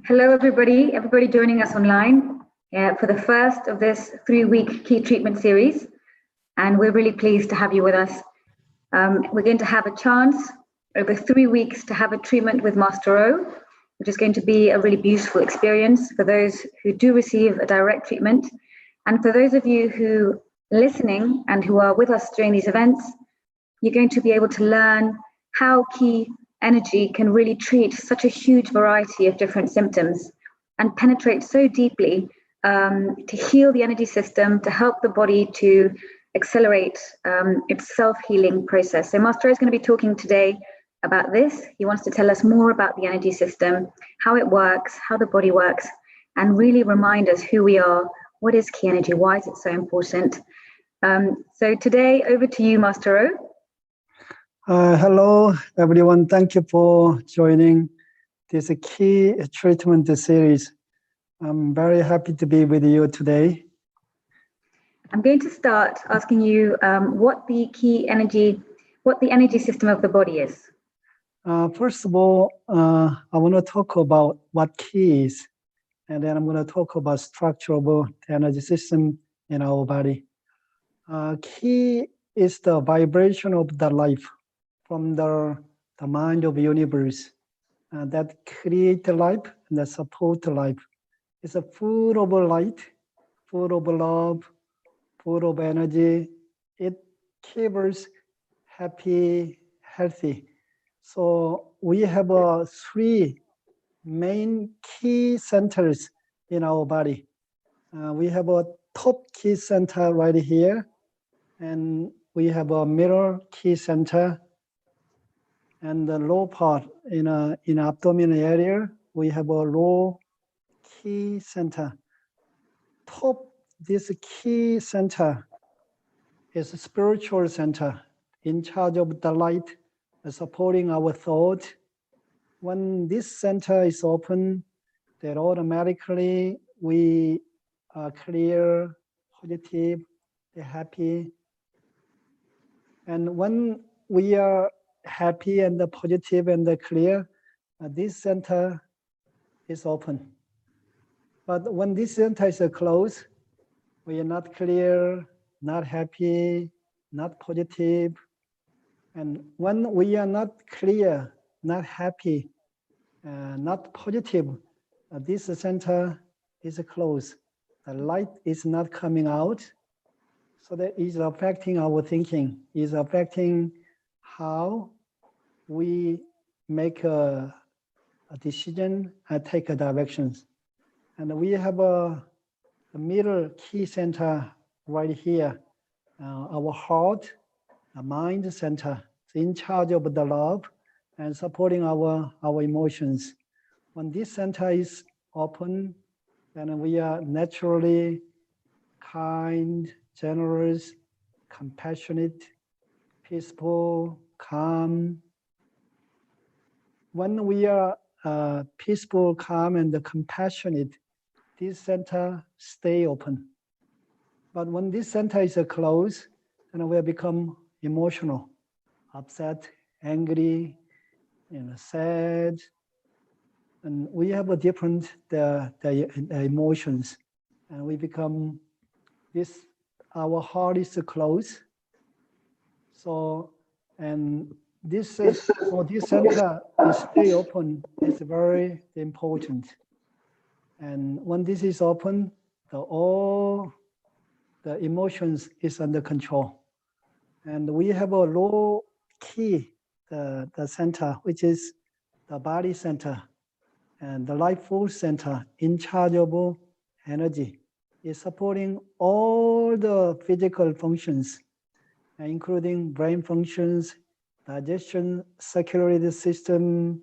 Hello, everybody joining us online for the first of this 3-week key treatment series. And we're really pleased to have you with us. We're going to have a chance over 3 weeks to have a treatment with Master O, which is going to be a really beautiful experience for those who do receive a direct treatment. And for those of you who are listening and who are with us during these events, you're going to be able to learn how key energy can really treat such a huge variety of different symptoms and penetrate so deeply to heal the energy system, to help the body to accelerate its self-healing process. So Master O is going to be talking today about this. He wants to tell us more about the energy system, how it works, how the body works, and really remind us who we are, what is key energy, why is it so important. So today, over to you, Master O. Hello, everyone. Thank you for joining this key treatment series. I'm very happy to be with you today. I'm going to start asking you what the energy system of the body is. First of all, I want to talk about what key is, and then I'm going to talk about structure of the energy system in our body. Key is the vibration of the life from the mind of the universe that create life and that support life. It's a full of light, full of love, full of energy. It keeps us happy, healthy. So we have 3 main key centers in our body. We have a top key center right here, and we have a middle key center. And the low part in abdominal area, we have a low key center. Top this key center is a spiritual center in charge of the light, supporting our thought. When this center is open, then automatically we are clear, positive, happy. And when we are happy and positive and clear, this center is open. But when this center is closed, we are not clear, not happy, not positive. And when we are not clear, not happy, not positive, this center is closed. The light is not coming out. So that is affecting our thinking, is affecting how we make a decision and take directions. And we have a middle key center right here, our heart, a mind center, in charge of the love and supporting our emotions. When this center is open, then we are naturally kind, generous, compassionate, peaceful, calm. When we are peaceful, calm, and compassionate, this center stay open. But when this center is closed, then we become emotional, upset, angry, sad, and we have a different the emotions, and we become this. Our heart is closed. So, and this center is stay open is very important. And when this is open, all the emotions is under control. And we have a low key, the center, which is the body center and the life force center in charge of energy, is supporting all the physical functions, including brain functions, digestion, circulatory system,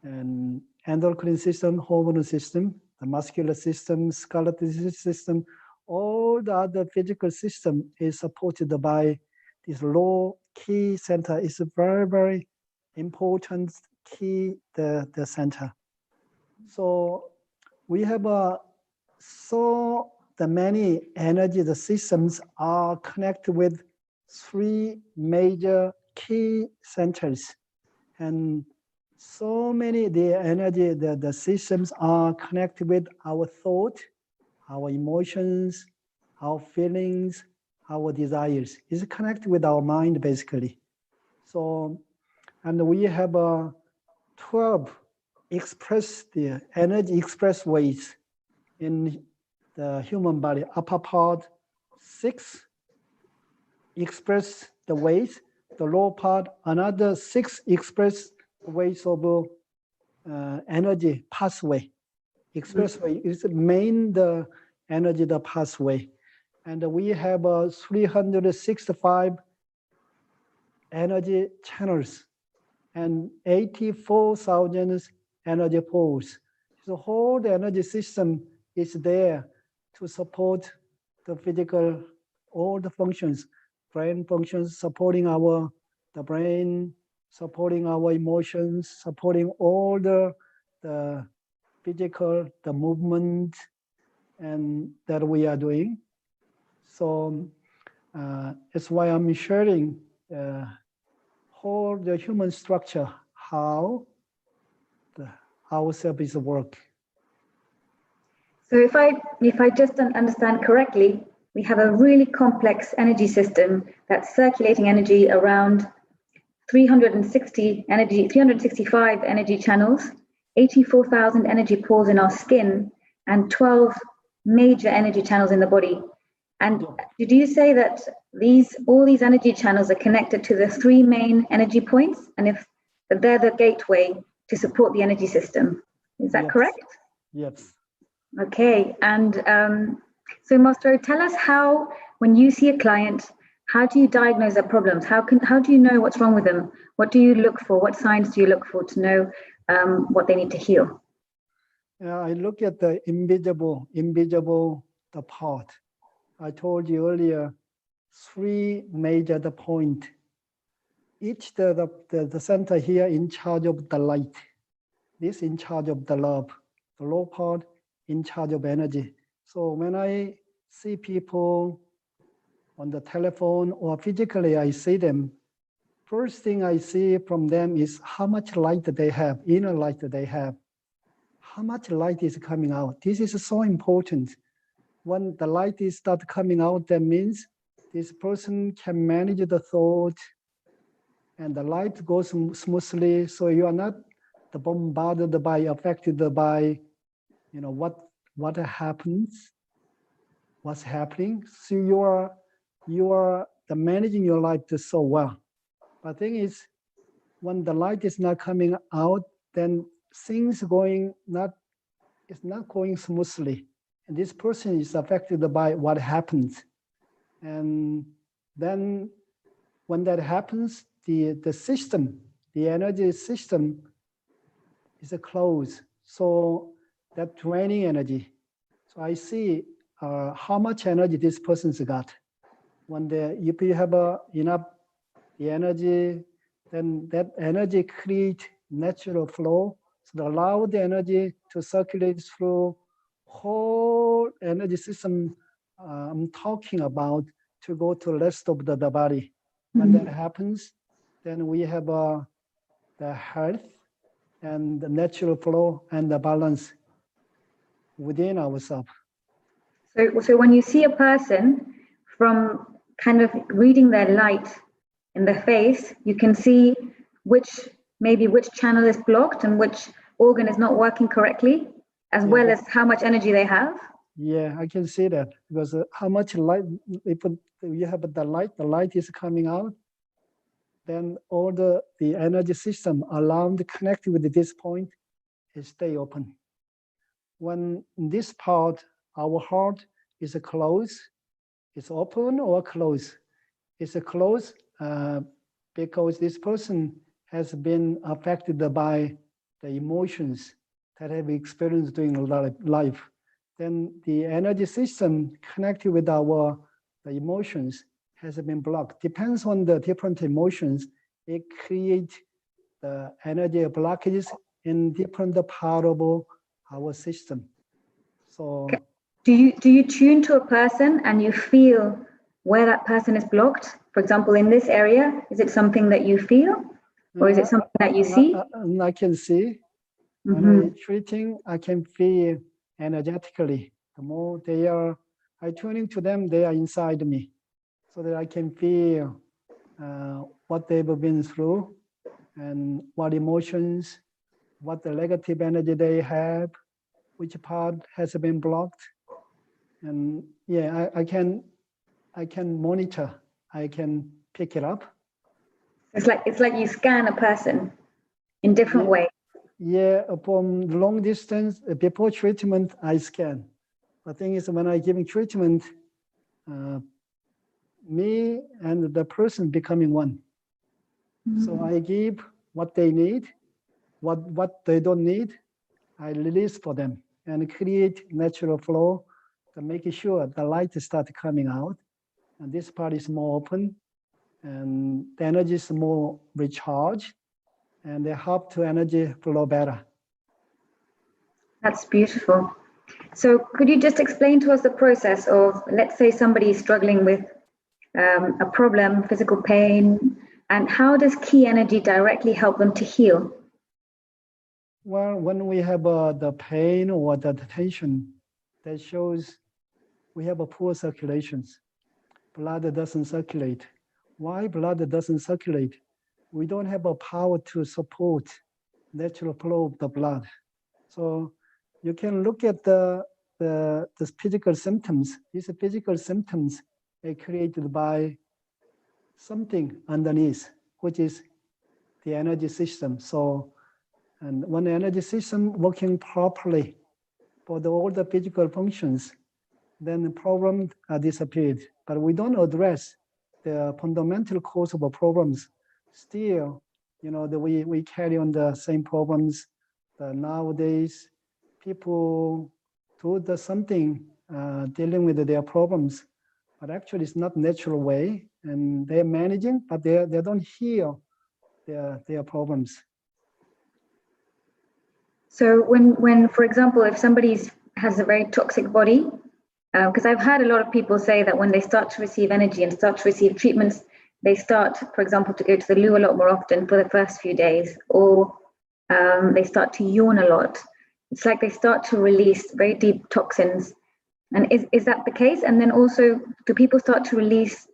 and endocrine system, hormonal system, the muscular system, skeletal system. All the other physical system is supported by this low key center. Is a very, very important key, the center. So we have so the many energy, the systems are connected with 3 major key centers. And So many the energy, the systems are connected with our thought, our emotions, our feelings, our desires. It's connected with our mind basically. So, and we have 12 the energy expressways in the human body. Upper part, 6 express the ways. The lower part, another 6 express ways of energy pathway. Expressway is the main the energy the pathway, and we have 365 energy channels and 84,000 energy poles. The whole energy system is there to support the physical, all the functions, brain functions, supporting the brain, supporting our emotions, supporting all the physical, the movement, and that we are doing. So that's why I'm sharing whole the human structure, how our service work. So if I just understand correctly, we have a really complex energy system that's circulating energy around 365 energy channels, 84,000 energy pores in our skin, and 12 major energy channels in the body. And did you say that all these energy channels are connected to the 3 main energy points, and if they're the gateway to support the energy system? Is that correct? Yes. Okay, and so Mastro, tell us how, when you see a client, how do you diagnose their problems? How do you know what's wrong with them? What do you look for? What signs do you look for to know what they need to heal? I look at the invisible the part. I told you earlier, 3 major the point. Each the center here in charge of the light. This in charge of the love. The low part in charge of energy. So when I see people on the telephone or physically I see them, first thing I see from them is how much light they have, inner light they have. How much light is coming out. This is so important. When the light is start coming out, that means this person can manage the thought and the light goes smoothly. So you are not bombarded by, affected by, what happens, what's happening. So you are managing your life so well. But the thing is, when the light is not coming out, then things it's not going smoothly. And this person is affected by what happens. And then when that happens, the system, the energy system is closed. So that draining energy. So I see how much energy this person's got. If you have enough the energy, then that energy creates natural flow. So allow the energy to circulate through whole energy system I'm talking about to go to the rest of the body. When that happens, then we have the health and the natural flow and the balance within ourselves. So when you see a person, from kind of reading their light in the face, you can see which channel is blocked and which organ is not working correctly, as well as how much energy they have. Yeah, I can see that, because how much light, if you have the light is coming out, then all the energy system around connected with this point is stay open. When this part, our heart is closed, it's open or closed. It's closed because this person has been affected by the emotions that have experienced during life. Then the energy system connected with the emotions has been blocked. Depends on the different emotions. It creates the energy blockages in different part of our system. So do you tune to a person and you feel where that person is blocked? For example, in this area, is it something that you feel? Or is it something that you see? I can see. When I treating, I can feel energetically. The more they are, I tuning to them, they are inside me, so that I can feel what they've been through and what emotions, what the negative energy they have, which part has been blocked. And yeah, I can monitor, I can pick it up. It's like you scan a person in different ways. Yeah, upon long distance, before treatment, I scan. The thing is, when I giving treatment, me and the person becoming one. So I give what they need, what they don't need, I release for them and create natural flow to make sure the light start coming out. And this part is more open and the energy is more recharged and they help to energy flow better. That's beautiful. So could you just explain to us the process of, let's say somebody is struggling with a problem, physical pain, and how does key energy directly help them to heal? Well, when we have the pain or the tension, that shows we have a poor circulations. Blood doesn't circulate. Why blood doesn't circulate? We don't have a power to support natural flow of the blood. So you can look at the physical symptoms. These physical symptoms are created by something underneath, which is the energy system. So, and when the energy system working properly for all the physical functions, then the problem disappeared. But we don't address the fundamental cause of the problems. Still, you know, we carry on the same problems. Nowadays, people do something dealing with their problems, but actually it's not natural way, and they're managing, but they don't heal their problems. So when for example, if somebody has a very toxic body, because I've heard a lot of people say that when they start to receive energy and start to receive treatments, they start, for example, to go to the loo a lot more often for the first few days, or they start to yawn a lot. It's like they start to release very deep toxins. And is that the case? And then also, do people start to release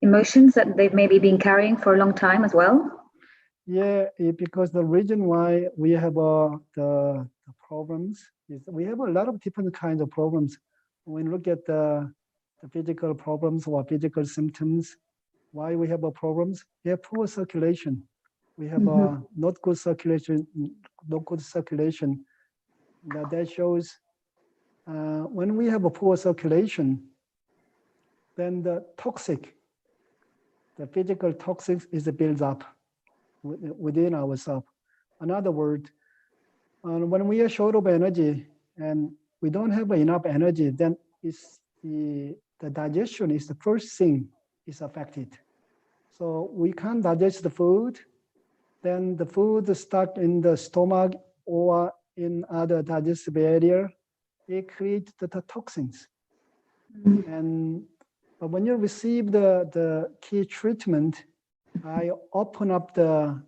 emotions that they've maybe been carrying for a long time as well? Yeah, because the reason why we have the problems is we have a lot of different kinds of problems. When we look at the physical problems or physical symptoms, why we have problems? We have poor circulation. We have not good circulation, That shows when we have a poor circulation, then the physical toxic is built up within ourselves. In other words, when we are short of energy and we don't have enough energy, then it's the digestion is the first thing is affected. So we can't digest the food, then the food is stuck in the stomach or in other digestive area, they create the toxins. But when you receive the key treatment, I open up the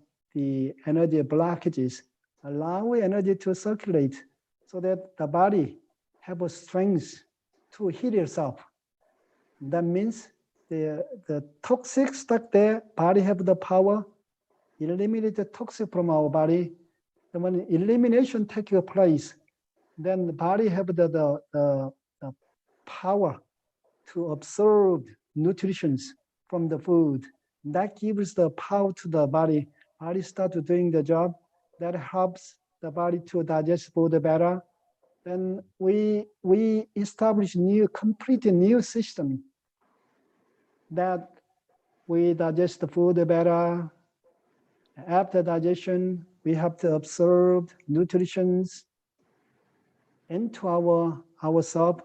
energy blockages, allow energy to circulate so that the body have a strength to heal itself. That means the toxic stuck there, body have the power, eliminate the toxic from our body. And when elimination takes place, then the body have the power to absorb nutrition from the food. That gives the power to the body. Body start doing the job. That helps the body to digest food better. Then we establish completely new system that we digest the food better. After digestion, we have to absorb nutrition into ourselves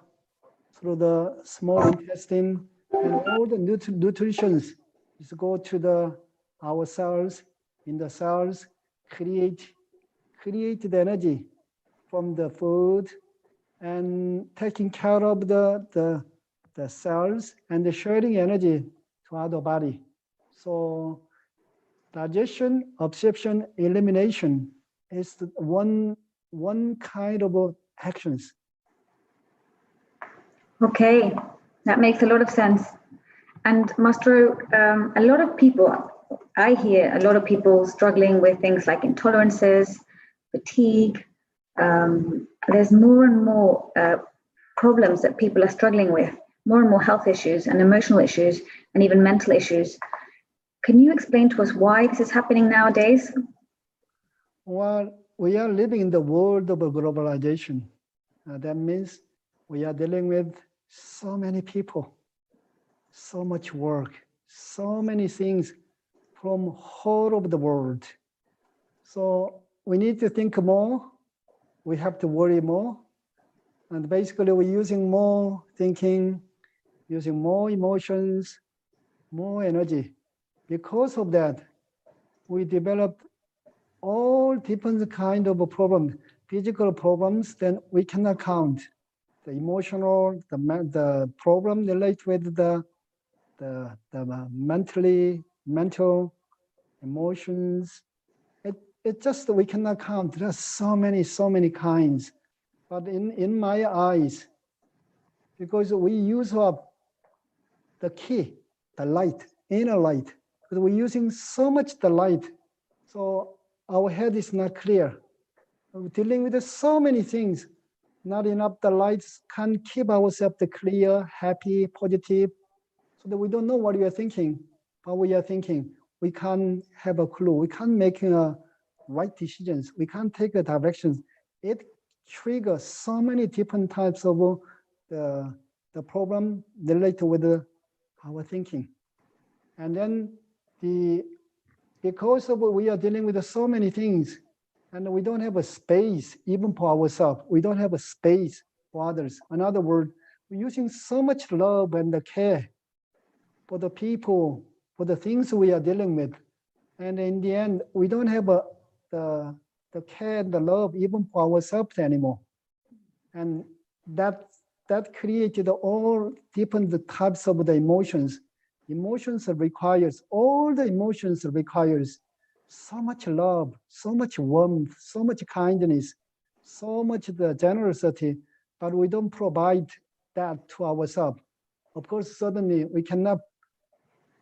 through the small intestine, and all the nutritions is go to our cells. In the cells, create the energy from the food and taking care of the cells and the sharing energy to other body. So Digestion, absorption, elimination is one kind of actions. Okay, that makes a lot of sense. And Mastro, a lot of people, I hear a lot of people struggling with things like intolerances, fatigue. There's more and more problems that people are struggling with, more and more health issues and emotional issues and even mental issues. Can you explain to us why this is happening nowadays? Well, we are living in the world of globalization. That means we are dealing with so many people, so much work, so many things from whole of the world. So we need to think more, we have to worry more, and basically we're using more thinking, using more emotions, more energy. Because of that, we developed all different kind of problems, physical problems that we cannot count. The emotional, the problem related with the mental emotions. It just we cannot count. There's so many kinds. But in my eyes, because we use up the key, the light, inner light, because we're using so much the light, so our head is not clear. We're dealing with so many things. Not enough the lights can keep ourselves clear, happy, positive, so that we don't know what we are thinking, but we are thinking. We can't have a clue. We can't make right decisions. We can't take the directions. It triggers so many different types of the problem related with our thinking. And then because of we are dealing with so many things, and we don't have a space even for ourselves. We don't have a space for others. In other words, we're using so much love and the care for the people, for the things we are dealing with. And in the end, we don't have the care and the love even for ourselves anymore. And that created all different types of the emotions. Emotions requires, all the emotions requires so much love, so much warmth, so much kindness, so much the generosity, but we don't provide that to ourselves. Of course, certainly we cannot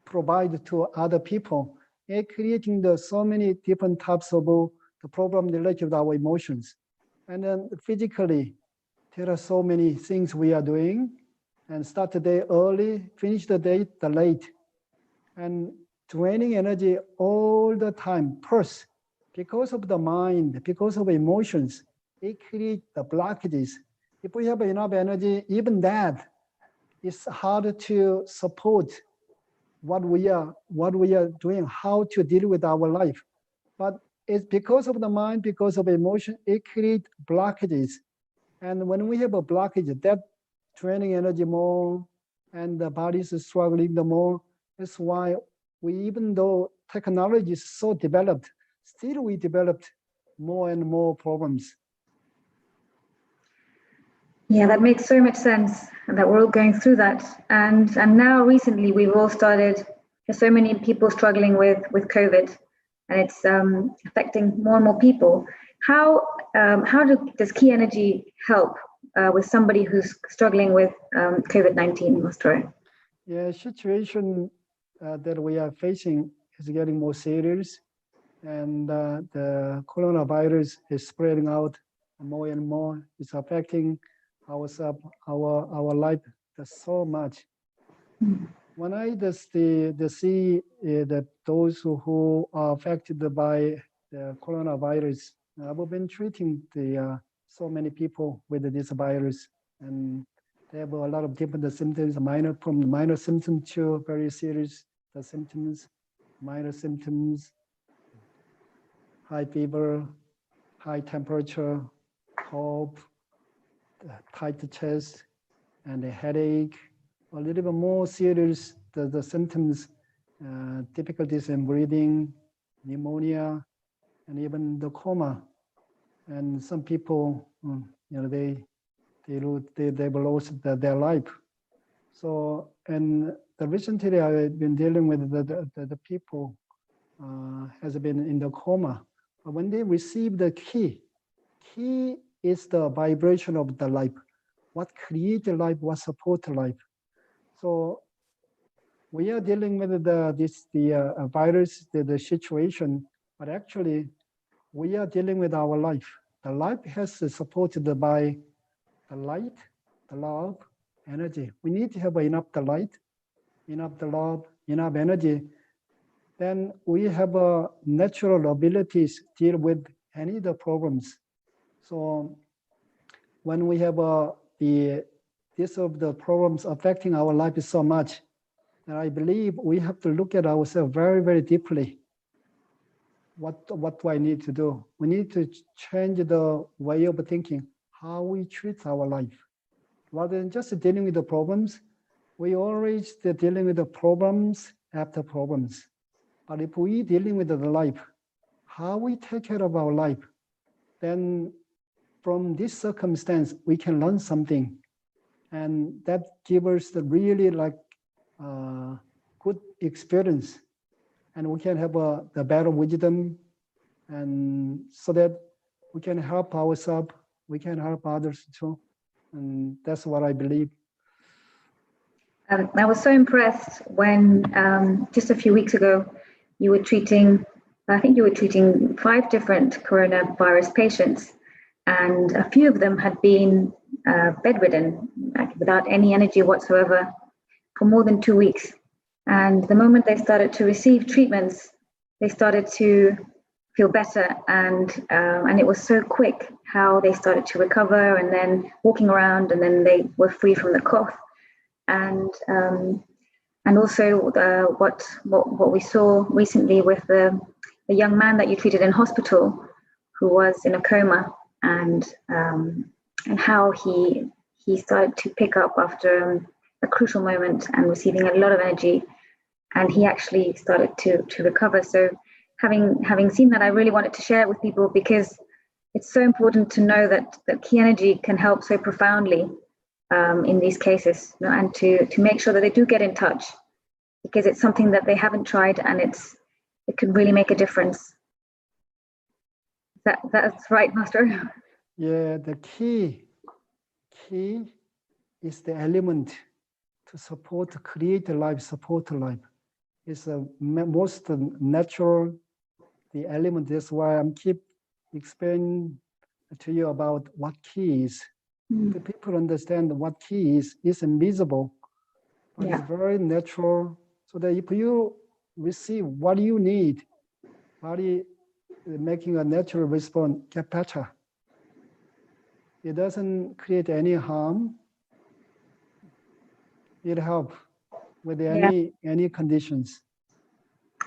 provide to other people. It creating so many different types of the problem related to our emotions. And then physically, there are so many things we are doing, and start the day early, finish the day late, and draining energy all the time. First, because of the mind, because of emotions, it creates the blockages. If we have enough energy, even that is hard to support what we are doing, how to deal with our life. But it's because of the mind, because of emotion, it creates blockages. And when we have a blockage, that draining energy more, and the body is struggling the more. That's why even though technology is so developed, still we developed more and more problems. Yeah, that makes so much sense, and that we're all going through that. And now recently we've all started. There's so many people struggling with COVID, and it's affecting more and more people. How does Key Energy help with somebody who's struggling with COVID-19, Mastro? Yeah, situation that we are facing is getting more serious, and the coronavirus is spreading out more and more. It's affecting ourselves, our life so much. When I just see that those who are affected by the coronavirus, I've been treating so many people with this virus, and they have a lot of different symptoms, from minor symptoms to very serious symptoms, minor symptoms, high fever, high temperature, cough, tight chest, and a headache. A little bit more serious, the symptoms, difficulties in breathing, pneumonia, and even the coma. And some people, they've lost their life. So, and recently I've been dealing with the people has been in the coma. But when they receive the key is the vibration of the life. What creates life, what supports life. So we are dealing with the virus, the situation, but actually we are dealing with our life. The life has to supported by the light, the love, energy. We need to have enough the light, enough the love, enough energy. Then we have natural abilities to deal with any of the problems. So when we have this of the problems affecting our life so much, and I believe we have to look at ourselves very, very deeply. What do I need to do? We need to change the way of thinking, how we treat our life. Rather than just dealing with the problems, we always dealing with the problems after problems. But if we dealing with the life, how we take care of our life, then from this circumstance, we can learn something. And that gives us the really good experience. And we can have the better wisdom, and so that we can help ourselves, we can help others too. And that's what I believe. I was so impressed when just a few weeks ago, you were treating, I think you were treating 5 different coronavirus patients, and a few of them had been bedridden, like without any energy whatsoever, for more than 2 weeks. And the moment they started to receive treatments, they started to feel better, and it was so quick how they started to recover, and then walking around, and then they were free from the cough. And also what we saw recently with the young man that you treated in hospital, who was in a coma, and how he started to pick up after a crucial moment and receiving a lot of energy, and he actually started to recover. So having seen that, I really wanted to share it with people, because it's so important to know that key energy can help so profoundly in these cases, you know, and to make sure that they do get in touch, because it's something that they haven't tried, and it can really make a difference. That's right, Master? Yeah, the key is the element to support, to create a life, support a life. It's the most natural, the element. That's why I'm keep explaining to you about what key is. The people understand what key is invisible, but it's very natural. So that if you receive what you need, body making a natural response, get better. It doesn't create any harm. It helps with any conditions.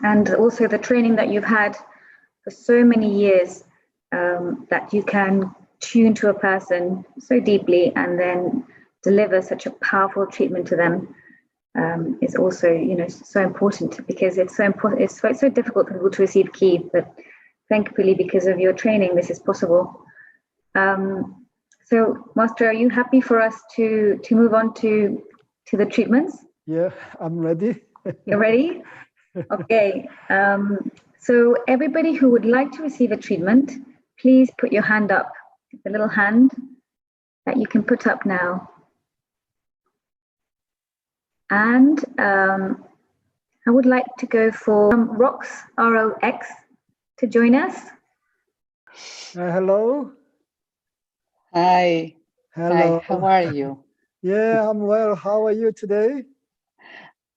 And also the training that you've had for so many years, that you can tune to a person so deeply and then deliver such a powerful treatment to them, is also, you know, so important, because it's so important. It's so difficult for people to receive key, but thankfully, because of your training, this is possible. So, Master, are you happy for us to move on to the treatments? Yeah, I'm ready. You're ready? Okay. So everybody who would like to receive a treatment, please put your hand up. The little hand that you can put up now. And I would like to go for Rox, ROX, to join us. Hello. Hi. Hello. Hi, how are you? Yeah, I'm well. How are you today?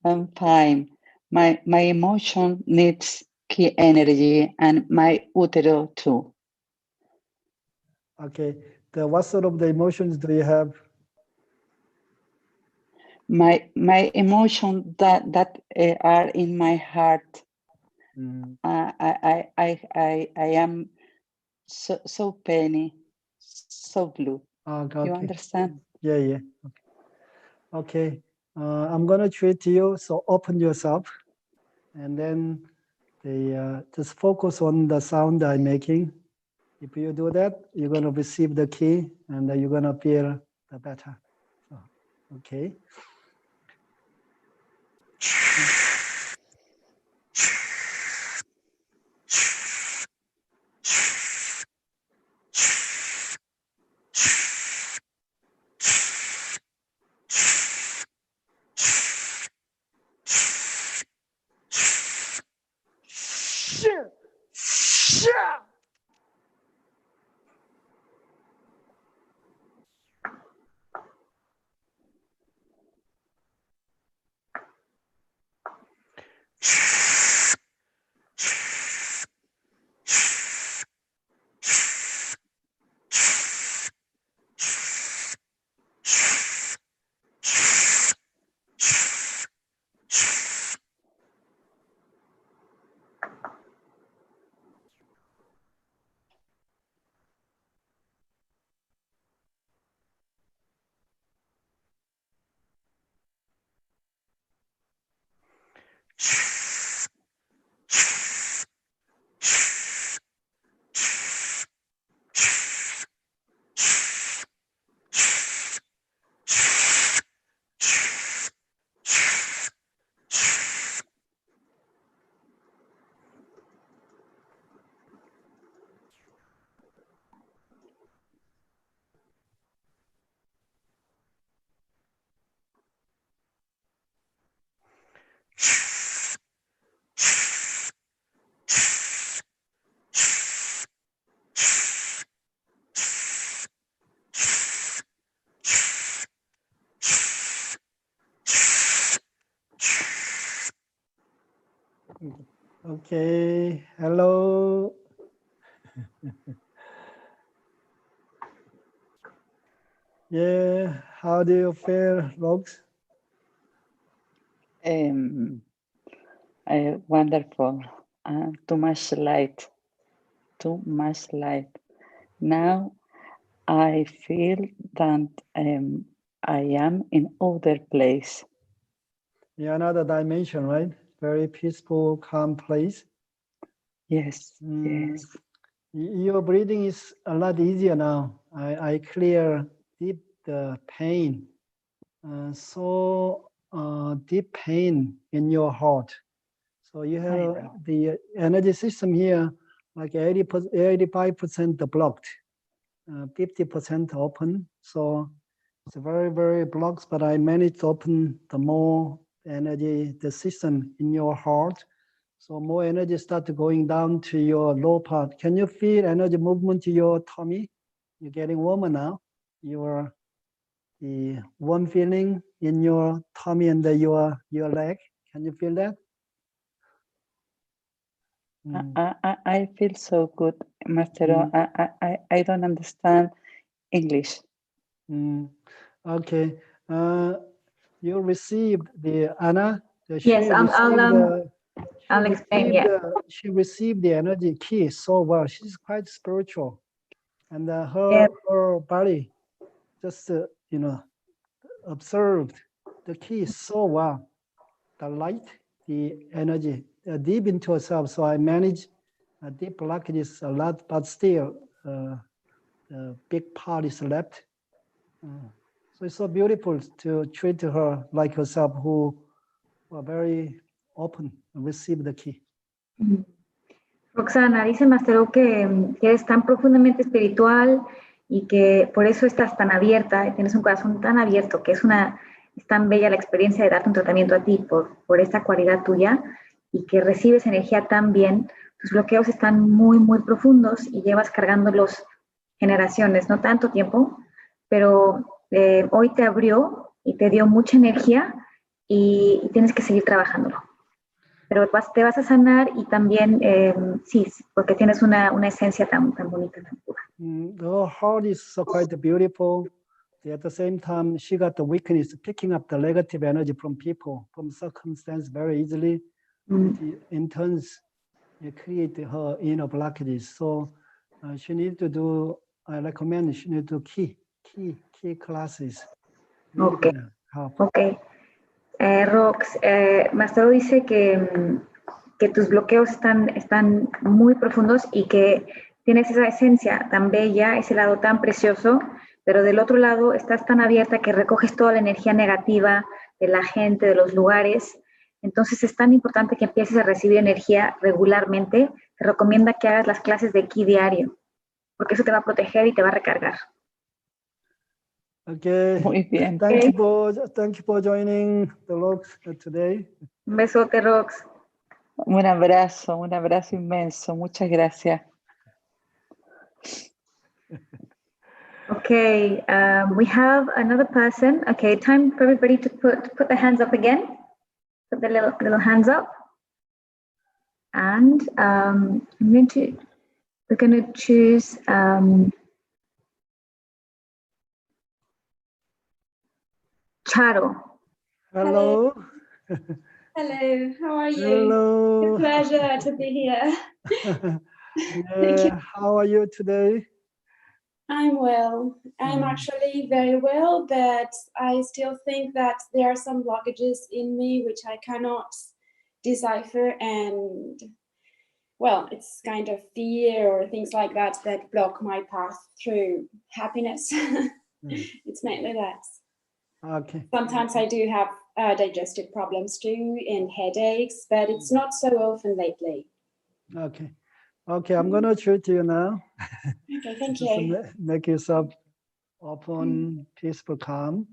I'm fine. My emotion needs key energy, and my utero too. Okay. What sort of the emotions do you have? My emotion that are in my heart. I am so penny, so blue. Okay. You understand? Yeah. Okay. I'm gonna treat you. So open yourself, and then just focus on the sound I'm making. If you do that, you're gonna receive the key, and you're gonna feel the better. So, okay. Okay, hello. Yeah, how do you feel, Rox? Wonderful. Too much light. Too much light. Now I feel that I am in other place. Yeah, another dimension, right? Very peaceful, calm place. Yes, yes. Your breathing is a lot easier now. I clear deep the pain. Deep pain in your heart. So you have the energy system here, like 85% blocked, 50% open. So it's very, very blocked, but I managed to open the more energy, the system in your heart. So more energy start going down to your low part. Can you feel energy movement to your tummy? You're getting warmer now. The warm feeling in your tummy and your leg. Can you feel that? I feel so good, Master. I don't understand English. Okay. You received the Anna. Yes, I'll explain. Yeah. She received the energy key so well. She's quite spiritual, and Yeah. her body just observed the key so well. The light, the energy, deep into herself. So I manage deep blockages a lot, but still the big part is left. So it's so beautiful to treat her like herself, who are very open and receive the key. Roxana, dice Mastero que eres tan profundamente espiritual y que por eso estás tan abierta, y tienes un corazón tan abierto, que es tan bella la experiencia de darte un tratamiento a ti por esta cualidad tuya y que recibes energía tan bien. Tus bloqueos están muy, muy profundos y llevas cargándolos generaciones, no tanto tiempo, pero hoy te abrió y te dio mucha energía y tienes que seguir trabajándolo. Pero te vas a sanar y también, sí, porque tienes una esencia tan bonita, tan pura. Her heart is so quite beautiful. At the same time, she got the weakness picking up the negative energy from people, from circumstance very easily. In turns, it create her inner blockages. So she needs to do, I recommend she needs to key classes. Really Okay. Help. Okay. Rox, Mastero dice que tus bloqueos están muy profundos y que tienes esa esencia tan bella, ese lado tan precioso, pero del otro lado estás tan abierta que recoges toda la energía negativa de la gente, de los lugares. Entonces es tan importante que empieces a recibir energía regularmente. Te recomienda que hagas las clases de ki diario, porque eso te va a proteger y te va a recargar. Okay. Muy bien. Thank you for joining the Rox today. Un besote, Rox. Un abrazo inmenso. Muchas gracias. Okay, we have another person. Okay, time for everybody to put their hands up again. Put the little hands up. And we're going to choose Charo. Hello. Hello, how are you? Hello. It's a pleasure to be here. Yeah, how are you today? I'm well. I'm actually very well, but I still think that there are some blockages in me which I cannot decipher, and well, it's kind of fear or things like that that block my path through happiness. It's mainly that. Okay. Sometimes I do have digestive problems too and headaches, but it's not so often lately. Okay. Okay, I'm going to treat you now. Okay, thank Just you. make yourself open, peaceful, calm.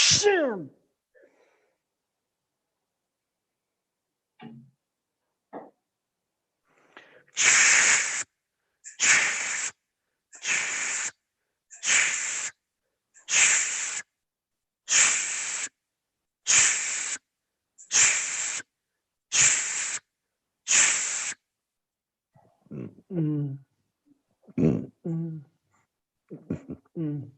Mm. Mm. Mm.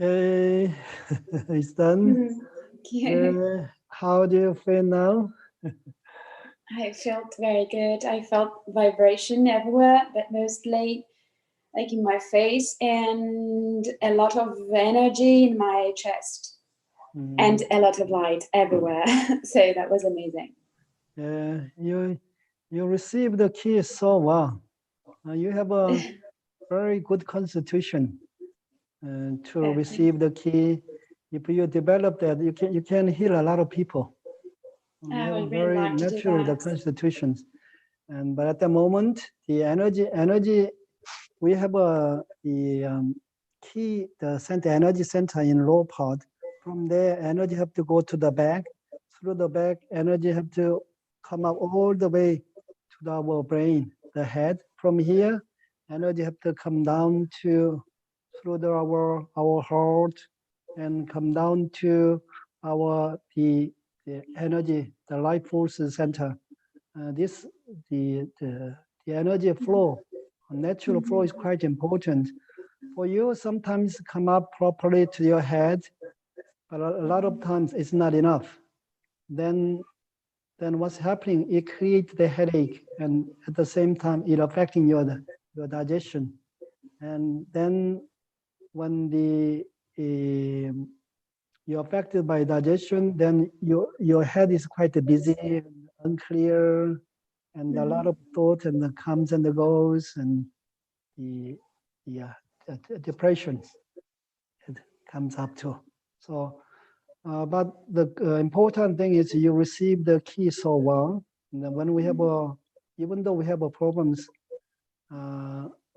Okay, it's done. How do you feel now? I felt very good. I felt vibration everywhere, but mostly like in my face and a lot of energy in my chest and a lot of light everywhere. So that was amazing. Yeah, you received the key so well. You have a very good constitution to receive the key. If you develop that, you can heal a lot of people. You I have would a really very like to do natural the that. constitutions, but at the moment the energy we have the key, the center energy center in low part. From there, energy have to go to the back. Through the back, energy have to come up all the way to our brain, the head. From here, energy have to come down to through our heart and come down to the energy, the life force center. The energy flow, natural flow is quite important. For you, sometimes come up properly to your head, but a lot of times it's not enough. Then what's happening? It creates the headache, and at the same time, it affecting your digestion. And then when you're affected by digestion, then your head is quite busy, unclear, and a lot of thought and the comes and the goes, and the depression it comes up too. So, but the important thing is you receive the key so well. And then when we have even though we have problems,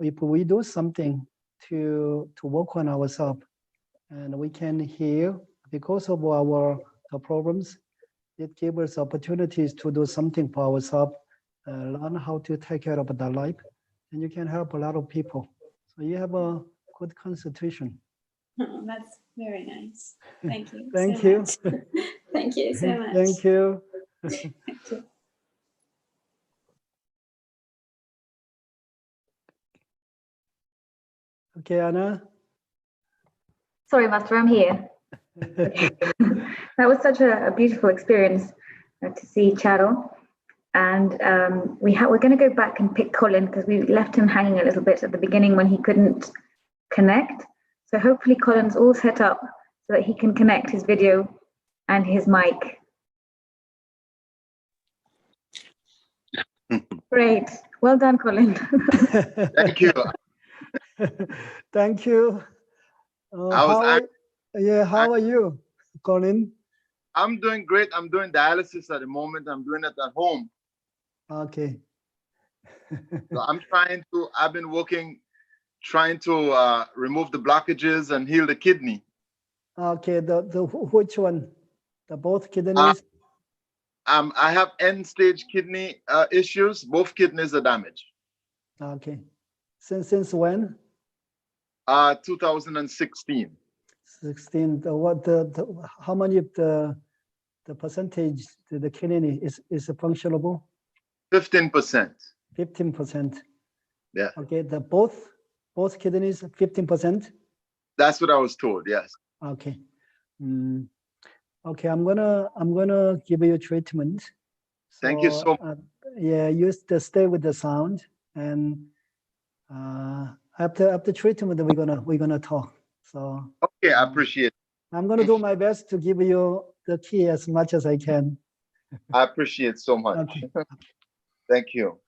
if we do something to work on ourselves, and we can heal because of the problems, it gives us opportunities to do something for ourselves, learn how to take care of their life, and you can help a lot of people. So you have a good constitution. Oh, that's very nice. Thank you. Thank so you. Much. Thank you so much. Thank you. Thank you. Okay, Anna. Sorry, Master, I'm here. That was such a beautiful experience to see Charo. And we're going to go back and pick Colin because we left him hanging a little bit at the beginning when he couldn't connect. So hopefully Colin's all set up so that he can connect his video and his mic. Great. Well done, Colin. Thank you. Thank you. How are you, Colin? I'm doing great. I'm doing dialysis at the moment. I'm doing it at home. Okay. So I've been working, trying to remove the blockages and heal the kidney. Okay, which one? The both kidneys? I have end-stage kidney issues. Both kidneys are damaged. Okay. Since when? 2016. 16. How many of the percentage the kidney is functionable? 15%. 15%. Yeah. Okay, the both kidneys 15%. That's what I was told. Yes. Okay. Okay, I'm gonna give you treatment. Thank you so much. Yeah, you stay with the sound, and after treatment we're gonna talk. So Okay, I appreciate it. I'm gonna do my best to give you the key as much as I can. I appreciate so much. Okay. Thank you.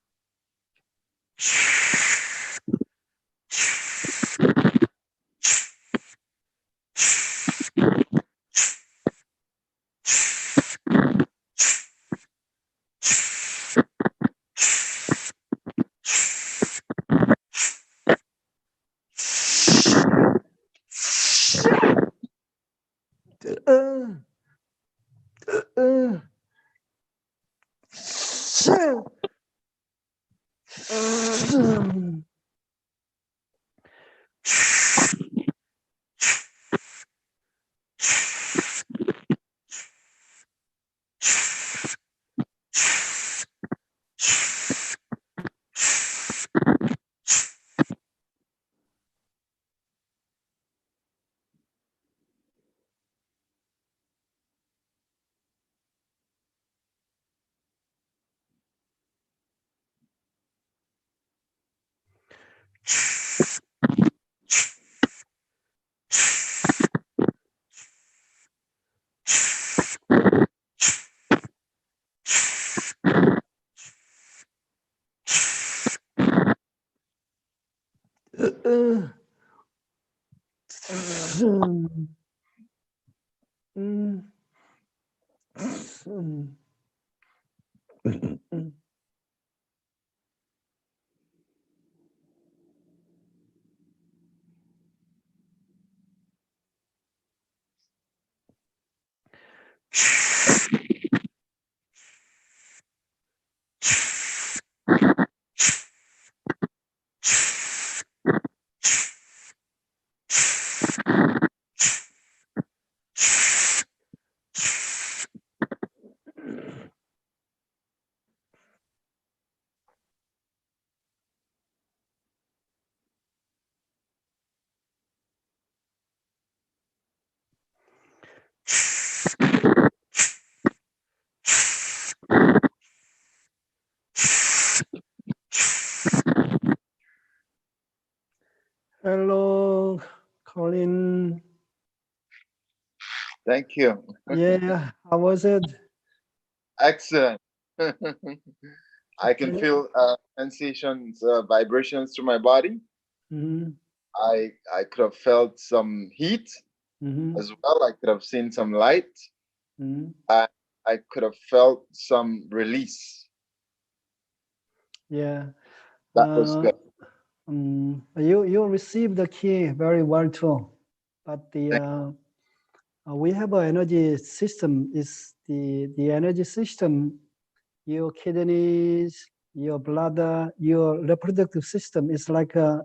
Hello, Colin. Thank you. Yeah, how was it? Excellent. I can feel sensations, vibrations through my body. Mm-hmm. I could have felt some heat as well. I could have seen some light. I could have felt some release. Yeah. That was good. You received the key very well too, but the we have an energy system. Is the energy system? Your kidneys, your bladder, your reproductive system is like a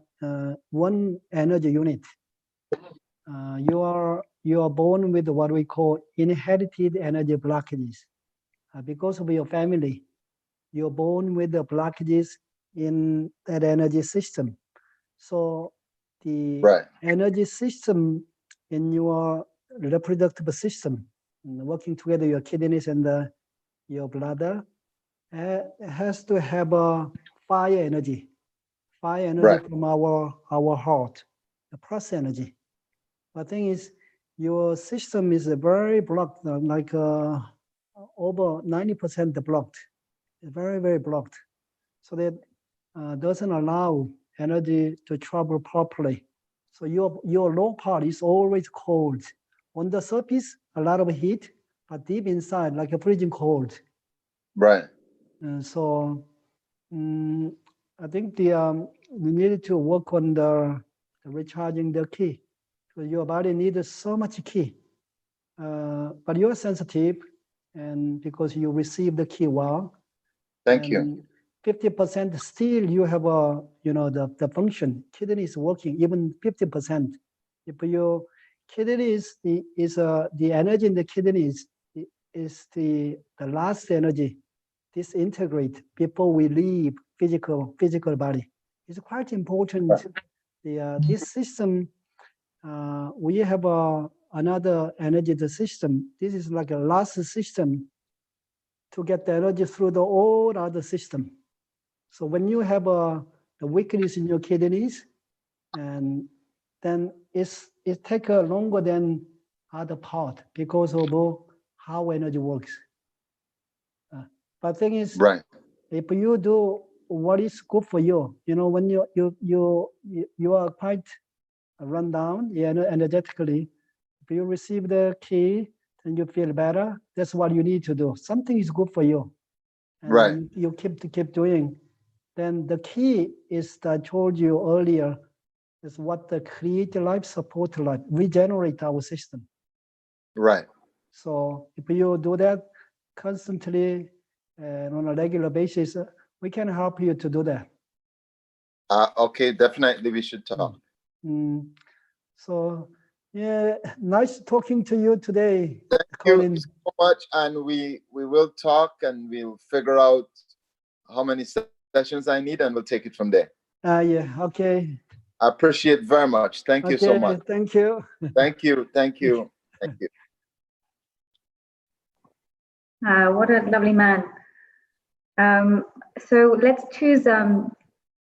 one energy unit. You are born with what we call inherited energy blockages because of your family. You're born with the blockages in that energy system. So the energy system in your reproductive system, working together, your kidneys and your bladder, has to have a fire energy from our heart, the plus energy. The thing is, your system is very blocked, like over 90% blocked, very, very blocked. So that doesn't allow energy to travel properly. So your low part is always cold. On the surface, a lot of heat, but deep inside, like a freezing cold. Right. So I think we needed to work on the recharging the key. So your body needs so much key, but you're sensitive, and because you receive the key well. Thank you. 50% still you have a the function kidney is working even 50%. If your kidneys is the energy in the kidneys is the last energy disintegrate before we leave physical body. It's quite important. This system, we have another energy system. This is like a last system to get the energy through the all other system. So when you have the weakness in your kidneys, and then it takes longer than other part because of how energy works. But thing is, Right. if you do what is good for you, when you are quite run down, energetically, if you receive the key and you feel better, that's what you need to do. Something is good for you, and right. you keep doing. Then the key is, I told you earlier, is what the create life, support life, regenerate our system. Right. So if you do that constantly and on a regular basis, we can help you to do that. Okay, definitely we should talk. So yeah, nice talking to you today, Colin. Thank you so much, and we will talk and we'll figure out how many sessions I need, and we'll take it from there. Yeah, okay. I appreciate very much. Thank you so much. Thank you. Thank you. Thank you. Thank you. What a lovely man. So let's choose.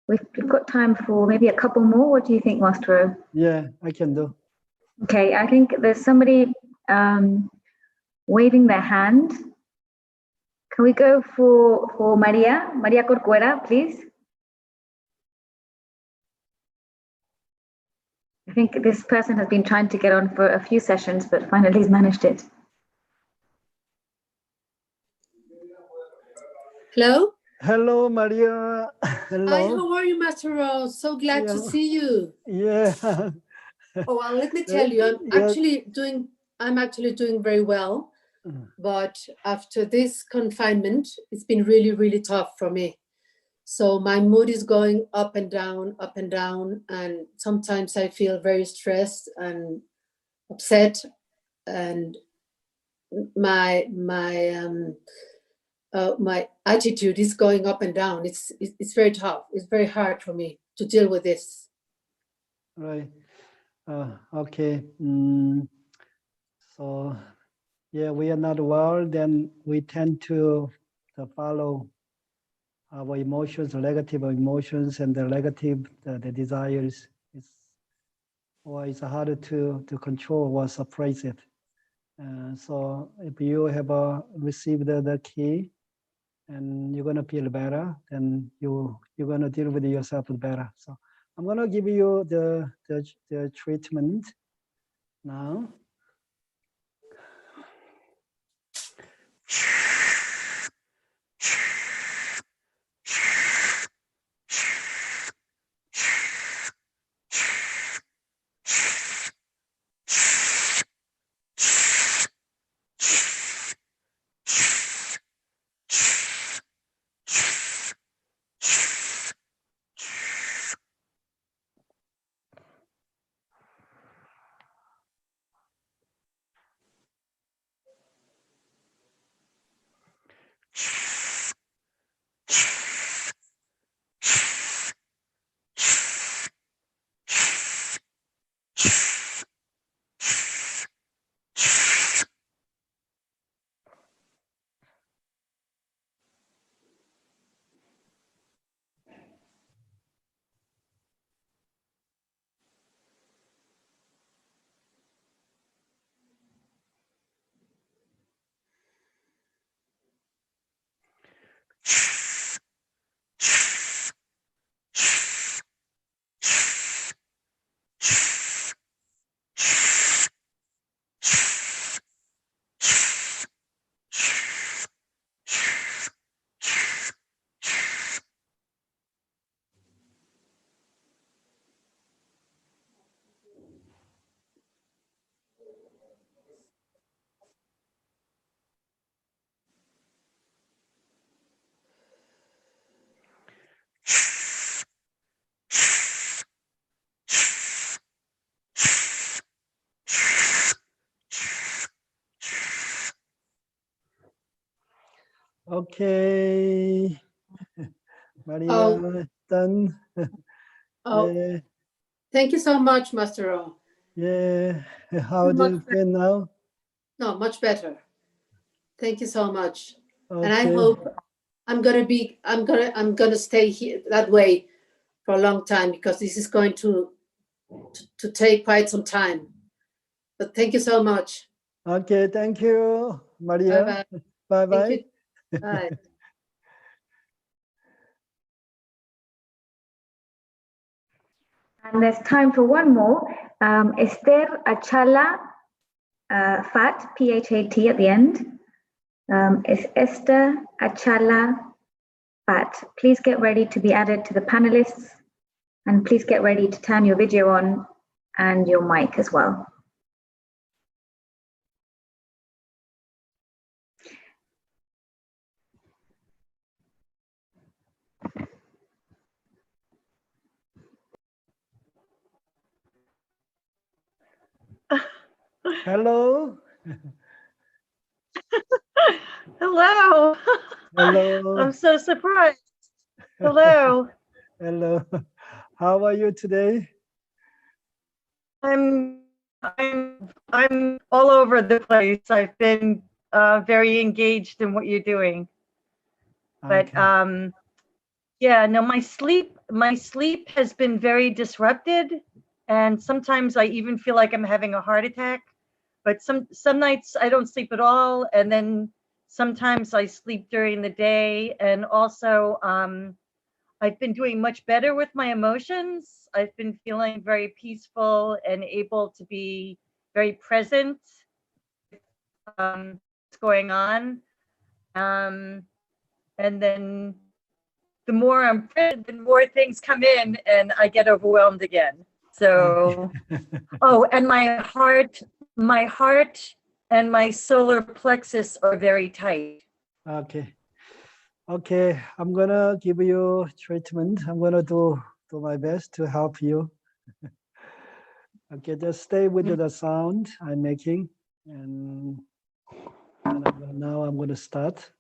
We've got time for maybe a couple more. What do you think, Mastro? Yeah, I can do. Okay, I think there's somebody waving their hand. Can we go for Maria Corcuera, please? I think this person has been trying to get on for a few sessions, but finally he's managed it. Hello? Hello, Maria. Hello. Hi, how are you, Master Rose? So glad to see you. Yeah. Oh, well, let me tell you, I'm actually doing very well. But after this confinement, it's been really, really tough for me. So my mood is going up and down, and sometimes I feel very stressed and upset, and my attitude is going up and down. It's very tough. It's very hard for me to deal with this. Right. Okay. So, yeah, we are not well. Then we tend to follow our emotions, negative emotions, and the negative the desires. It's harder to control or suppress it. So if you have received the key and you're gonna feel better, then you're gonna deal with yourself better. So I'm gonna give you the treatment now. Okay. Maria, Oh. done. Oh, Yeah. thank you so much, Master O. Yeah. How do you feel now? No, much better. Thank you so much. Okay. And I hope I'm gonna stay here that way for a long time, because this is going to take quite some time. But thank you so much. Okay, thank you, Maria. Bye-bye. Bye-bye. Thank you. Bye. And there's time for one more. Esther Achala Fat, P-H-A-T at the end. It's Esther Achala Fat. Please get ready to be added to the panelists, and please get ready to turn your video on and your mic as well. Hello. Hello. Hello. I'm so surprised. Hello. Hello. How are you today? I'm all over the place. I've been very engaged in what you're doing. But Okay. yeah, no, my sleep has been very disrupted, and sometimes I even feel like I'm having a heart attack. But some nights I don't sleep at all, and then sometimes I sleep during the day. And also I've been doing much better with my emotions. I've been feeling very peaceful and able to be very present what's going on. And then the more I'm present, the more things come in and I get overwhelmed again. So, oh, and my heart and my solar plexus are very tight. Okay. Okay, I'm gonna give you treatment. I'm gonna do my best to help you. Okay, just stay with the sound I'm making, and now I'm gonna start.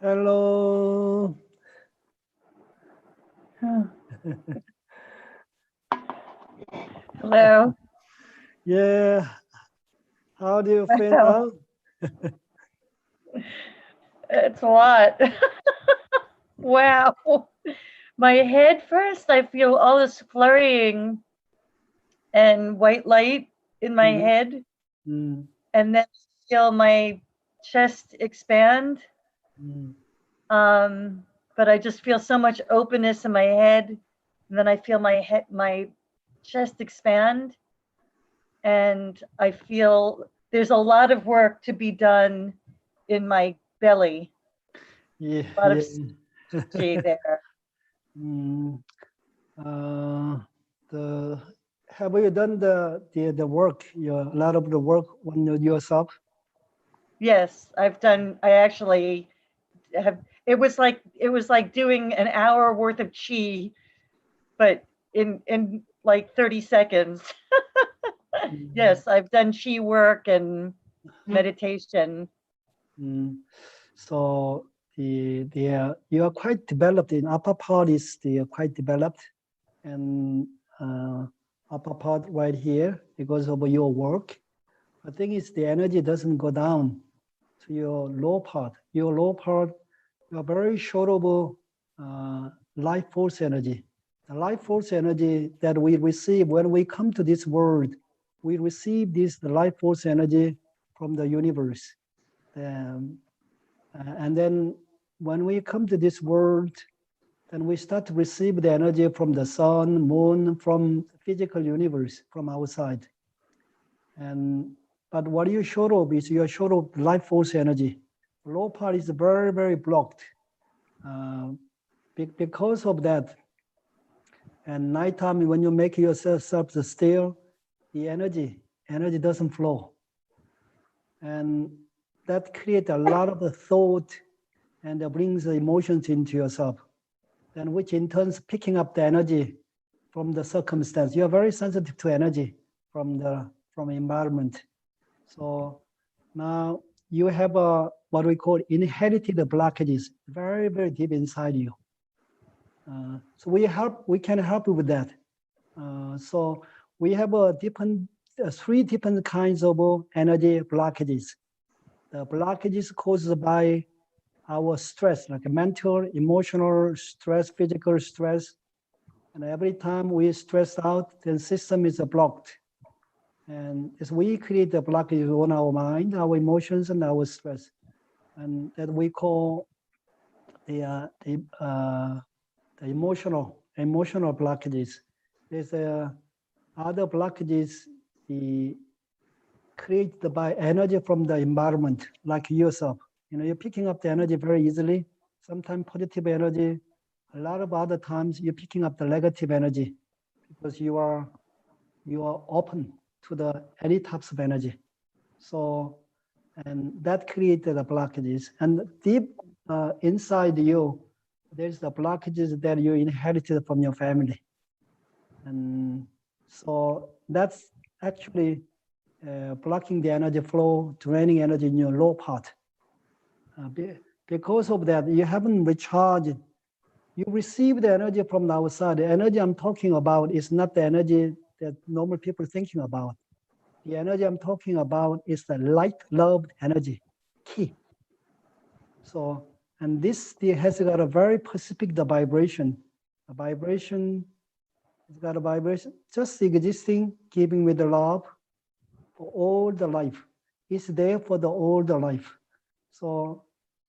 Hello. Hello. Yeah. How do you feel Wow. now? It's a lot. Wow. My head first, I feel all this flurrying and white light in my head. Mm. And then feel my chest expand. Mm. But I just feel so much openness in my head. And then I feel my chest expand. And I feel there's a lot of work to be done in my belly. Yeah. A lot Yeah. of energy there. Mm. Have you done the work? A lot of the work on yourself. Yes, I actually have. It was like doing an hour worth of chi, but in like 30 seconds. Yes, I've done chi work and meditation. Mm. So you are quite developed in upper part is quite developed, and upper part right here because of your work. The thing is the energy doesn't go down to your low part. Your low part, you are very short of life force energy. The life force energy that we receive when we come to this world, we receive the life force energy from the universe. And then when we come to this world, then we start to receive the energy from the sun, moon, from the physical universe, from outside. But what you're short of is you're short of life force energy. Low part is very, very blocked. Because of that, and nighttime when you make yourself still, the energy doesn't flow. And that creates a lot of the thought and brings the emotions into yourself, and which in turn is picking up the energy from the circumstance. You are very sensitive to energy from environment. So now you have what we call inherited blockages, very, very deep inside you. So we can help you with that. So we have three different kinds of energy blockages. The blockages caused by our stress, like mental, emotional stress, physical stress. And every time we stress out, the system is blocked. And as we create the blockage on our mind, our emotions, and our stress, and that we call the emotional blockages. There's other blockages created by energy from the environment, like yourself. You're picking up the energy very easily. Sometimes positive energy. A lot of other times you're picking up the negative energy because you are open to any types of energy. So, and that created the blockages. And deep inside you, there's the blockages that you inherited from your family. And so that's actually blocking the energy flow, draining energy in your low part. Because of that, you haven't recharged. You receive the energy from the outside. The energy I'm talking about is not the energy that normal people are thinking about. The energy I'm talking about is the light, love energy, key. So, and this has got a very specific vibration. A vibration, it's got a vibration, just existing, giving with the love for all the life. It's there for all the life. So,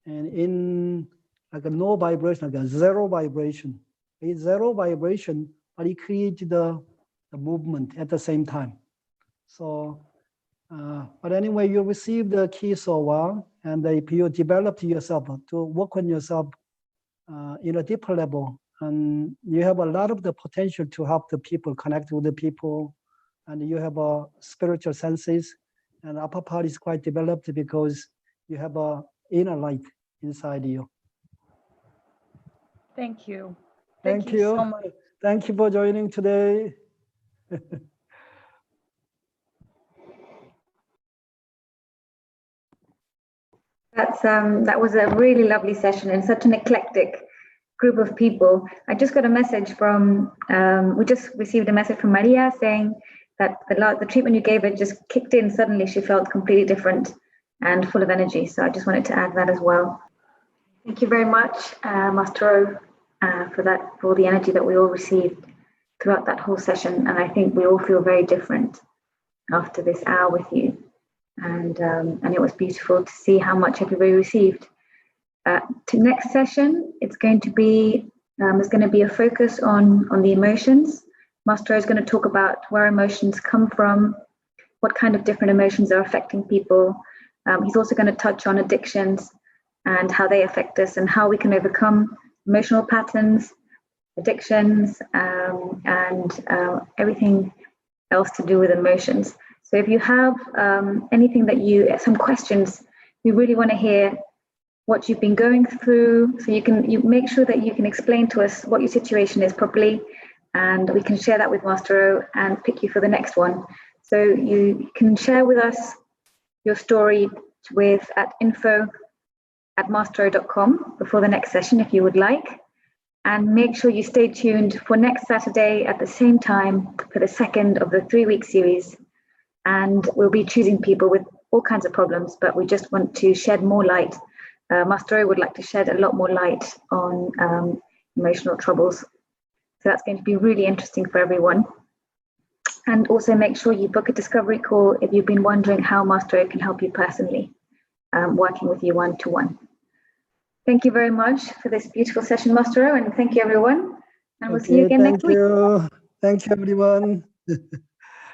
and in like a no vibration, like a zero vibration. It's zero vibration, but it creates the movement at the same time. So, but anyway, you receive the key so well, and if you develop yourself to work on yourself in a deeper level, and you have a lot of the potential to help the people, connect with the people, and you have spiritual senses, and upper part is quite developed because you have a inner light inside you. Thank you. Thank you so much. Thank you for joining today. That was a really lovely session and such an eclectic group of people. I just got a message from, we just received a message from Maria saying that the treatment you gave her just kicked in suddenly. She felt completely different and full of energy. So I just wanted to add that as well. Thank you very much, Master O, for all the energy that we all received throughout that whole session. And I think we all feel very different after this hour with you. And it was beautiful to see how much everybody received. To next session, it's going to be there's going to be a focus on the emotions. Master is going to talk about where emotions come from, what kind of different emotions are affecting people. He's also going to touch on addictions and how they affect us and how we can overcome emotional patterns, addictions, and everything else to do with emotions. So if you have anything some questions, we really want to hear what you've been going through, so you make sure that you can explain to us what your situation is properly, and we can share that with Master O and pick you for the next one. So you can share with us your story at info@mastero.com before the next session if you would like, and make sure you stay tuned for next Saturday at the same time for the second of the 3-week series. And we'll be choosing people with all kinds of problems, but we just want to shed more light. Master O would like to shed a lot more light on emotional troubles. So that's going to be really interesting for everyone. And also make sure you book a discovery call if you've been wondering how Master O can help you personally, working with you one-to-one. Thank you very much for this beautiful session, Master O, and thank you everyone. And we'll see you again next week. Thank you, everyone.